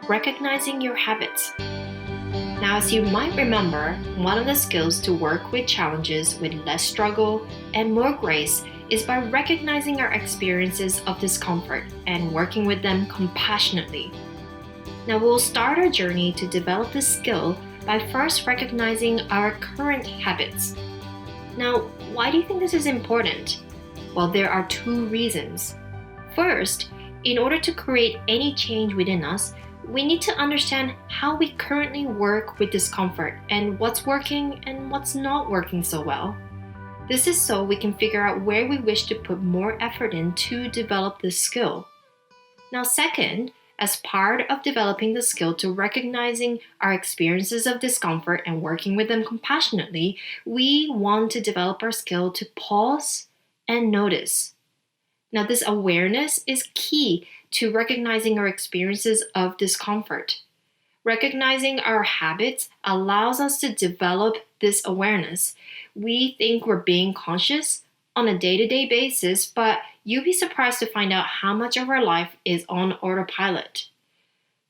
recognizing your habits. Now, as you might remember, one of the skills to work with challenges with less struggle and more grace is by recognizing our experiences of discomfort and working with them compassionately. Now, we'll start our journey to develop this skill by first recognizing our current habits. Now, why do you think this is important? Well, there are two reasons. First, in order to create any change within us, we need to understand how we currently work with discomfort and what's working and what's not working so well. This is so we can figure out where we wish to put more effort in to develop this skill. Now, second, as part of developing the skill to recognizing our experiences of discomfort and working with them compassionately, we want to develop our skill to pause and notice. Now, this awareness is key to recognizing our experiences of discomfort. Recognizing our habits allows us to develop this awareness. We think we're being conscious on a day-to-day basis, but you'll be surprised to find out how much of our life is on autopilot.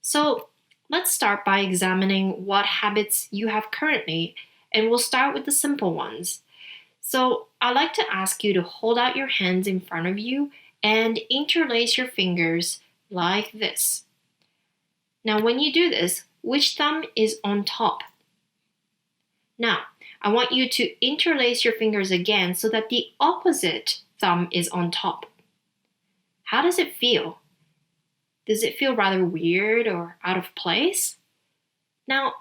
So let's start by examining what habits you have currently, and we'll start with the simple ones. So I'd like to ask you to hold out your hands in front of you and interlace your fingers like this. Now, when you do this, which thumb is on top? Now, I want you to interlace your fingers again so that the opposite thumb is on top. How does it feel? Does it feel rather weird or out of place? Now,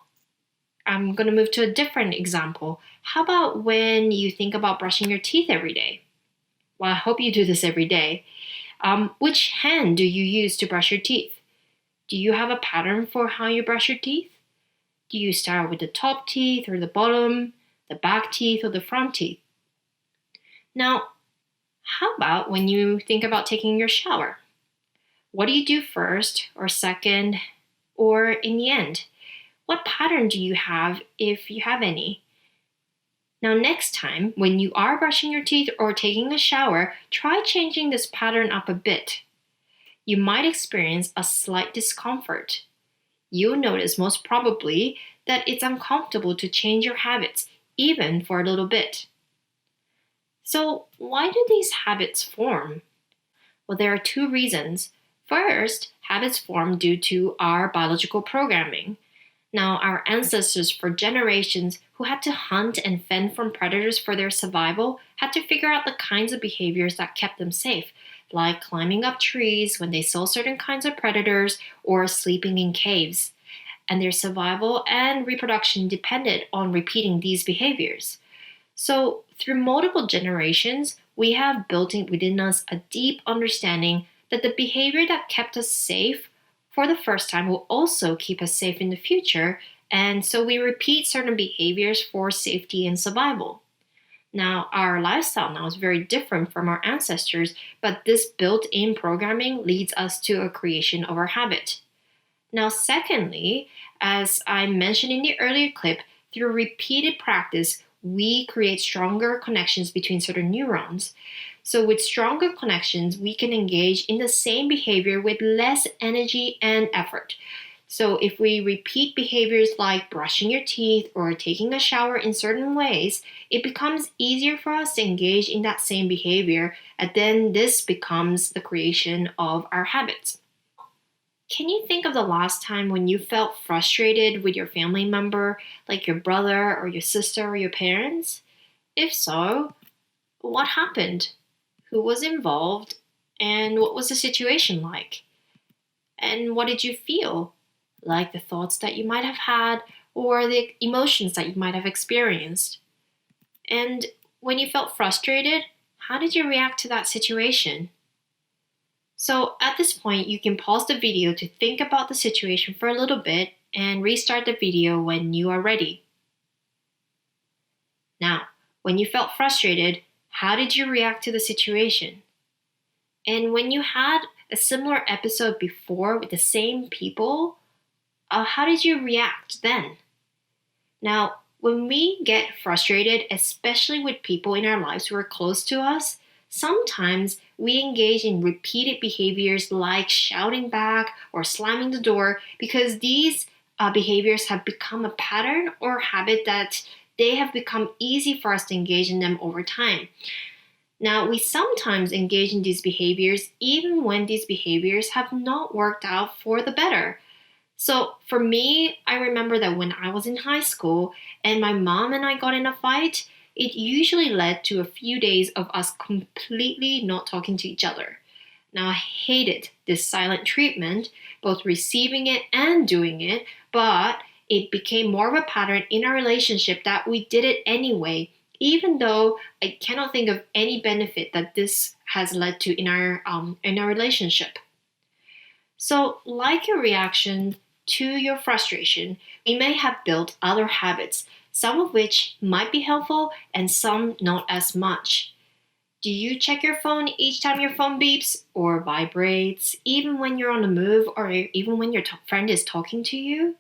I'm going to move to a different example. How about when you think about brushing your teeth every day? Well, I hope you do this every day. Which hand do you use to brush your teeth? Do you have a pattern for how you brush your teeth? Do you start with the top teeth or the bottom, the back teeth or the front teeth? Now, how about when you think about taking your shower? What do you do first or second or in the end? What pattern do you have if you have any? Now, next time when you are brushing your teeth or taking a shower, try changing this pattern up a bit. You might experience a slight discomfort. You'll notice most probably that it's uncomfortable to change your habits, even for a little bit. So, why do these habits form? Well, there are two reasons. First, habits form due to our biological programming. Now, our ancestors for generations who had to hunt and fend from predators for their survival had to figure out the kinds of behaviors that kept them safe, like climbing up trees when they saw certain kinds of predators or sleeping in caves. And their survival and reproduction depended on repeating these behaviors. So, through multiple generations, we have built in within us a deep understanding that the behavior that kept us safe for the first time will also keep us safe in the future, and so we repeat certain behaviors for safety and survival. Now, our lifestyle now is very different from our ancestors, but this built-in programming leads us to a creation of our habit. Now, secondly, as I mentioned in the earlier clip, through repeated practice, we create stronger connections between certain neurons. So with stronger connections, we can engage in the same behavior with less energy and effort. So if we repeat behaviors like brushing your teeth or taking a shower in certain ways, it becomes easier for us to engage in that same behavior, and then this becomes the creation of our habits. Can you think of the last time when you felt frustrated with your family member, like your brother or your sister or your parents? If so, what happened? Who was involved? And what was the situation like? And what did you feel? Like the thoughts that you might have had or the emotions that you might have experienced? And when you felt frustrated, how did you react to that situation? So at this point, you can pause the video to think about the situation for a little bit and restart the video when you are ready. Now, when you felt frustrated, how did you react to the situation? And when you had a similar episode before with the same people, how did you react then? Now, when we get frustrated, especially with people in our lives who are close to us, sometimes we engage in repeated behaviors like shouting back or slamming the door because these behaviors have become a pattern or habit that they have become easy for us to engage in them over time. Now, we sometimes engage in these behaviors even when these behaviors have not worked out for the better. So, for me, I remember that when I was in high school and my mom and I got in a fight, it usually led to a few days of us completely not talking to each other. Now, I hated this silent treatment, both receiving it and doing it, but it became more of a pattern in our relationship that we did it anyway, even though I cannot think of any benefit that this has led to in our relationship. So, like your reaction to your frustration, we may have built other habits, some of which might be helpful and some not as much. Do you check your phone each time your phone beeps or vibrates, even when you're on the move or even when your friend is talking to you?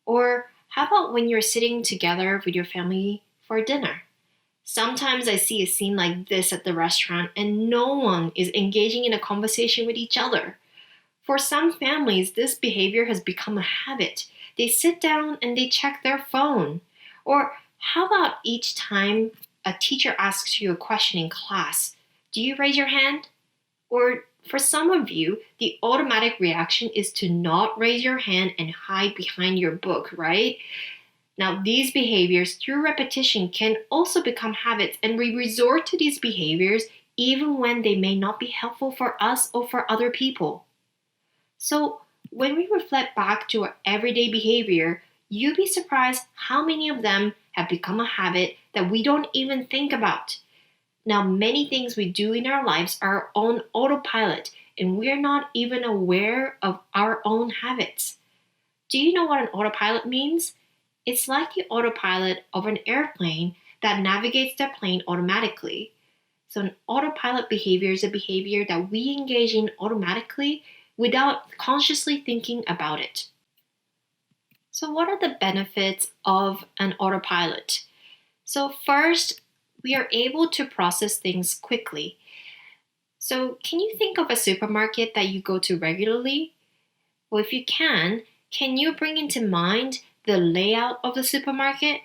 Or how about when you're sitting together with your family for dinner? Sometimes I see a scene like this at the restaurant and no one is engaging in a conversation with each other. For some families, this behavior has become a habit. They sit down and they check their phone. Or how about each time a teacher asks you a question in class, do you raise your hand? Or for some of you, the automatic reaction is to not raise your hand and hide behind your book, right? Now, these behaviors through repetition can also become habits, and we resort to these behaviors even when they may not be helpful for us or for other people. So, when we reflect back to our everyday behavior, you'd be surprised how many of them have become a habit that we don't even think about. Now, many things we do in our lives are on autopilot, and we're not even aware of our own habits. Do you know what an autopilot means? It's like the autopilot of an airplane that navigates the plane automatically. So, an autopilot behavior is a behavior that we engage in automatically without consciously thinking about it. So, what are the benefits of an autopilot? So, first, we are able to process things quickly. So, can you think of a supermarket that you go to regularly? Well, if you can you bring into mind the layout of the supermarket?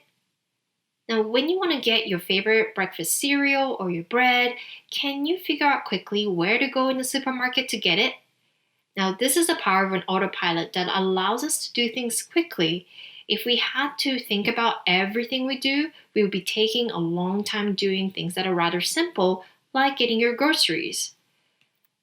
Now, when you want to get your favorite breakfast cereal or your bread, can you figure out quickly where to go in the supermarket to get it? Now, this is the power of an autopilot that allows us to do things quickly. If we had to think about everything we do, we would be taking a long time doing things that are rather simple, like getting your groceries.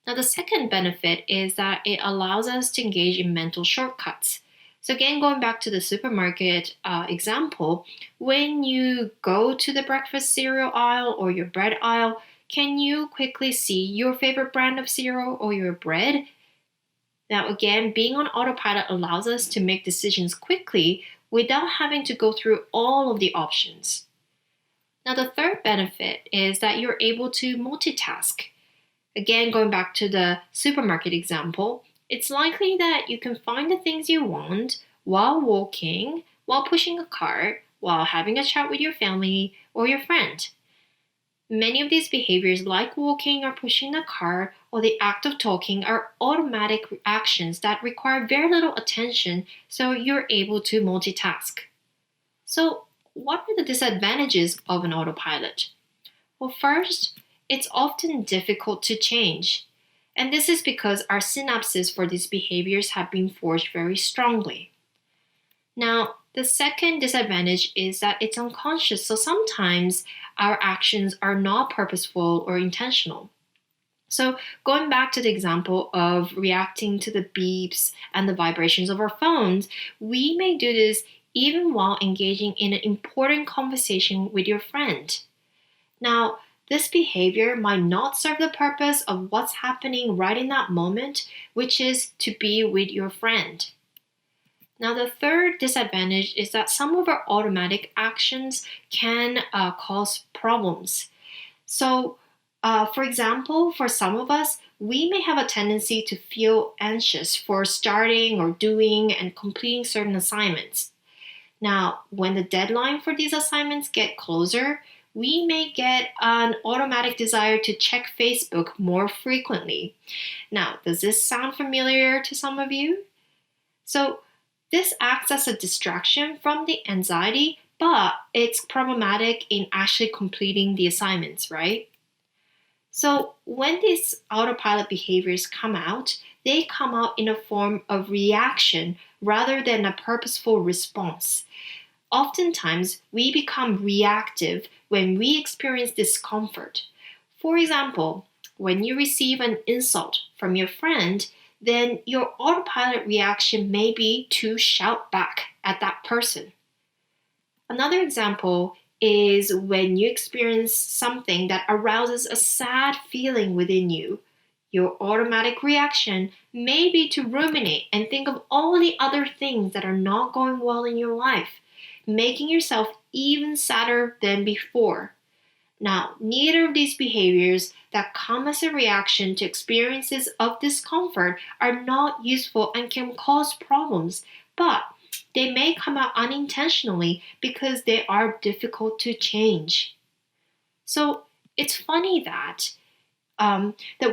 Now, the second benefit is that it allows us to engage in mental shortcuts. So again, going back to the supermarket example, when you go to the breakfast cereal aisle or your bread aisle, can you quickly see your favorite brand of cereal or your bread? Now, again, being on autopilot allows us to make decisions quickly without having to go through all of the options. Now, the third benefit is that you're able to multitask. Again, going back to the supermarket example, it's likely that you can find the things you want while walking, while pushing a cart, while having a chat with your family or your friend. Many of these behaviors, like walking or pushing a cart or the act of talking, are automatic actions that require very little attention, so you're able to multitask. So, what are the disadvantages of an autopilot? Well, first, it's often difficult to change. And this is because our synapses for these behaviors have been forged very strongly. Now, the second disadvantage is that it's unconscious, so sometimes our actions are not purposeful or intentional. So, going back to the example of reacting to the beeps and the vibrations of our phones, we may do this even while engaging in an important conversation with your friend. Now, this behavior might not serve the purpose of what's happening right in that moment, which is to be with your friend. Now, the third disadvantage is that some of our automatic actions can cause problems. So, for example, for some of us, we may have a tendency to feel anxious for starting or doing and completing certain assignments. Now, when the deadline for these assignments get closer, we may get an automatic desire to check Facebook more frequently. Now, does this sound familiar to some of you? So, this acts as a distraction from the anxiety, but it's problematic in actually completing the assignments, right? So, when these autopilot behaviors come out, they come out in a form of reaction rather than a purposeful response. Oftentimes, we become reactive when we experience discomfort. For example, when you receive an insult from your friend, then your autopilot reaction may be to shout back at that person. Another example is when you experience something that arouses a sad feeling within you. Your automatic reaction may be to ruminate and think of all the other things that are not going well in your life, making yourself even sadder than before. Now, neither of these behaviors that come as a reaction to experiences of discomfort are not useful and can cause problems, but they may come out unintentionally because they are difficult to change. So it's funny that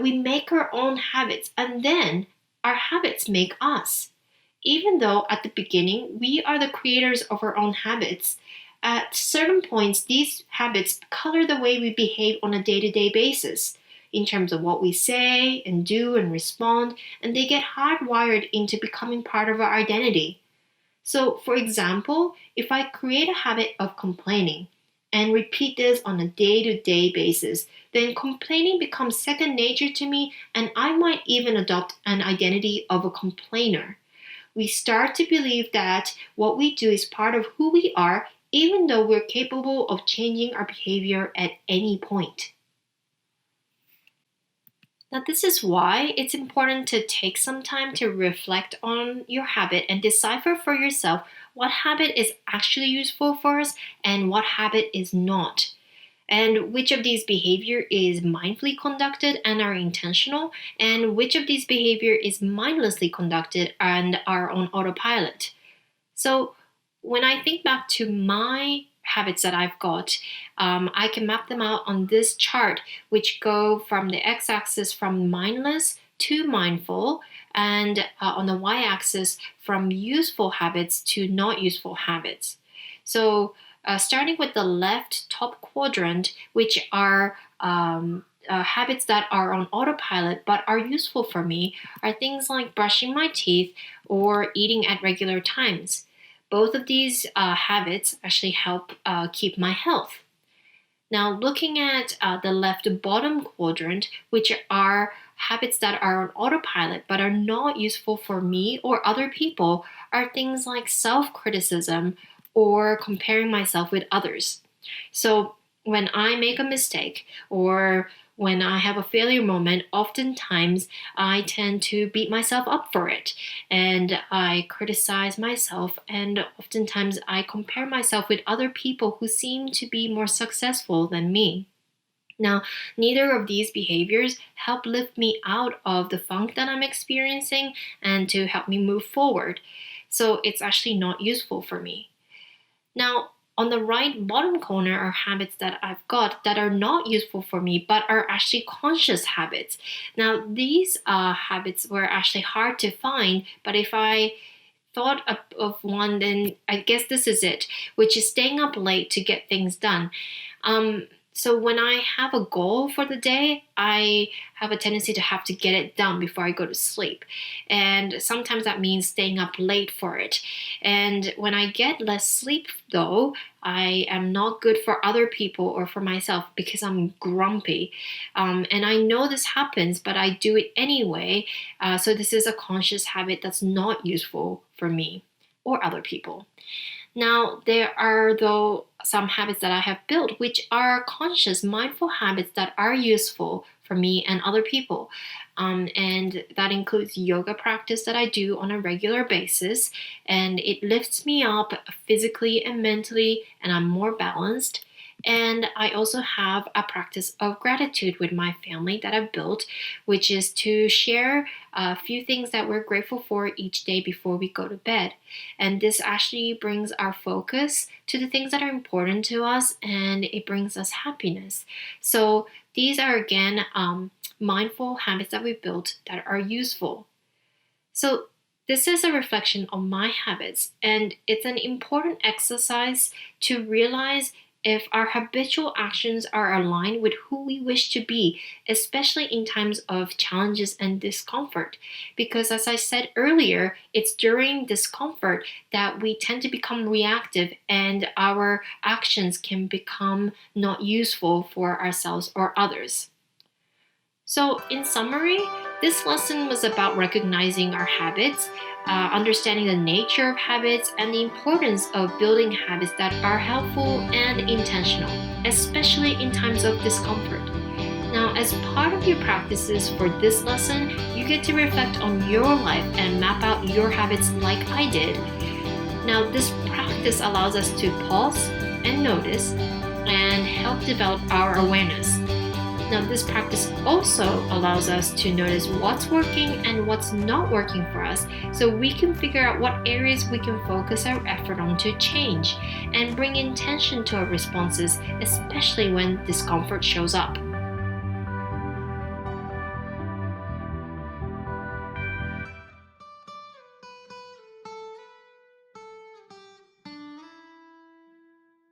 we make our own habits and then our habits make us. Even though at the beginning we are the creators of our own habits, at certain points these habits color the way we behave on a day-to-day basis in terms of what we say and do and respond, and they get hardwired into becoming part of our identity. So, for example, if I create a habit of complaining and repeat this on a day to day basis, then complaining becomes second nature to me, and I might even adopt an identity of a complainer. We start to believe that what we do is part of who we are, even though we're capable of changing our behavior at any point. Now, this is why it's important to take some time to reflect on your habit and decipher for yourself what habit is actually useful for us and what habit is not. And which of these behavior is mindfully conducted and are intentional, and which of these behavior is mindlessly conducted and are on autopilot. So when I think back to my habits that I've got, I can map them out on this chart, which go from the x-axis from mindless to mindful, and on the y-axis from useful habits to not useful habits. So starting with the left top quadrant, which are habits that are on autopilot but are useful for me, are things like brushing my teeth or eating at regular times. Both of these habits actually help keep my health. Now, looking at the left bottom quadrant, which are habits that are on autopilot but are not useful for me or other people, are things like self criticism or comparing myself with others. So, when I make a mistake or when I have a failure moment, oftentimes I tend to beat myself up for it and I criticize myself, and oftentimes I compare myself with other people who seem to be more successful than me. Now, neither of these behaviors help lift me out of the funk that I'm experiencing and to help me move forward. So it's actually not useful for me. Now, on the right bottom corner are habits that I've got that are not useful for me but are actually conscious habits. Now, these habits were actually hard to find, but if I thought of one, then I guess this is it, which is staying up late to get things done. So when I have a goal for the day, I have a tendency to have to get it done before I go to sleep. And sometimes that means staying up late for it. And when I get less sleep, though, I am not good for other people or for myself because I'm grumpy. And I know this happens, but I do it anyway. So this is a conscious habit that's not useful for me or other people. Now, there are, though, some habits that I have built which are conscious, mindful habits that are useful for me and other people. And that includes yoga practice that I do on a regular basis, and it lifts me up physically and mentally, and I'm more balanced. And I also have a practice of gratitude with my family that I've built, which is to share a few things that we're grateful for each day before we go to bed. And this actually brings our focus to the things that are important to us, and it brings us happiness. So these are again mindful habits that we built that are useful. So this is a reflection on my habits, and it's an important exercise to realize if our habitual actions are aligned with who we wish to be, especially in times of challenges and discomfort. Because as I said earlier, it's during discomfort that we tend to become reactive and our actions can become not useful for ourselves or others. So, in summary, this lesson was about recognizing our habits, understanding the nature of habits, and the importance of building habits that are helpful and intentional, especially in times of discomfort. Now, as part of your practices for this lesson, you get to reflect on your life and map out your habits like I did. Now, this practice allows us to pause and notice and help develop our awareness. Now, this practice also allows us to notice what's working and what's not working for us so we can figure out what areas we can focus our effort on to change and bring intention to our responses, especially when discomfort shows up.